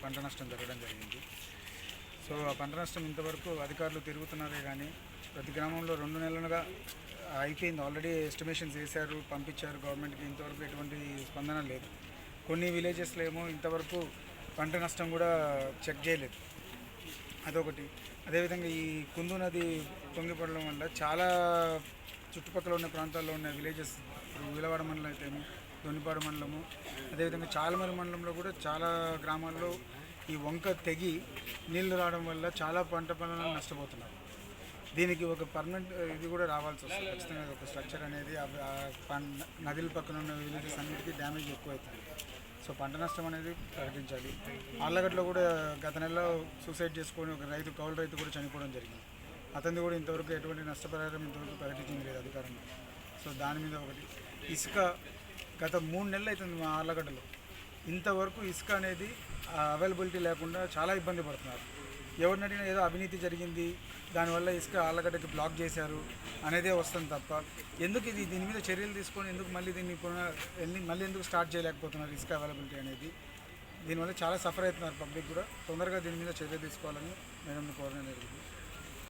పంట నష్టం జరగడం జరిగింది. సో ఆ పంట నష్టం ఇంతవరకు అధికారులు తిరుగుతున్నారే కానీ ప్రతి గ్రామంలో 2 నెలలుగా అయిపోయింది. ఆల్రెడీ ఎస్టిమేషన్స్ వేశారు, పంపించారు గవర్నమెంట్కి. ఇంతవరకు ఎటువంటి స్పందన లేదు. కొన్ని విలేజెస్లో ఏమో ఇంతవరకు పంట నష్టం కూడా చెక్ చేయలేదు. అదొకటి. అదేవిధంగా ఈ కుందు నది పొంగిపడడం వల్ల చాలా చుట్టుపక్కల ఉన్న ప్రాంతాల్లో ఉన్న విలేజెస్, ఇప్పుడు వీలవాడ మండలం అయితేమో, దొన్నిపాడు మండలము, అదేవిధంగా చాలమరి మండలంలో కూడా చాలా గ్రామాల్లో ఈ వంక తెగి నీళ్లు రావడం వల్ల చాలా పంట పొలాలను నష్టపోతున్నారు. దీనికి ఒక పర్మనెంట్ ఇది కూడా రావాల్సి వస్తుంది. ఖచ్చితంగా ఒక స్ట్రక్చర్ అనేది నదుల పక్కన ఉన్న విలేజెస్ అన్నిటికీ డ్యామేజ్ ఎక్కువ అవుతుంది. సో పంట నష్టం అనేది ప్రకటించాలి. ఆళ్ళగడ్డలో కూడా గత నెలలో సూసైడ్ చేసుకొని ఒక కౌలు రైతు కూడా చనిపోవడం జరిగింది. అతనిది కూడా ఇంతవరకు ఎటువంటి నష్టపరిహారం ఇంతవరకు ప్రకటించింది లేదు అధికారంలో. సో దాని మీద ఒకటి. ఇసుక గత 3 నెలలు అవుతుంది మా ఆళ్ళగడ్డలో, ఇంతవరకు ఇసుక అనేది అవైలబిలిటీ లేకుండా చాలా ఇబ్బంది పడుతున్నారు. ఎవరిని అడిగినా ఏదో అవినీతి జరిగింది, దానివల్ల ఇసుక ఆళ్ళగడ్డకి బ్లాక్ చేశారు అనేదే వస్తుంది తప్ప ఎందుకు దీని మీద చర్యలు తీసుకొని ఎందుకు మళ్ళీ మళ్ళీ ఎందుకు స్టార్ట్ చేయలేకపోతున్నారు ఇసుక అవైలబిలిటీ అనేది. దీనివల్ల చాలా సఫర్ అవుతున్నారు పబ్లిక్ కూడా. తొందరగా దీని మీద చర్య తీసుకోవాలని మేడం కోరడం జరిగింది.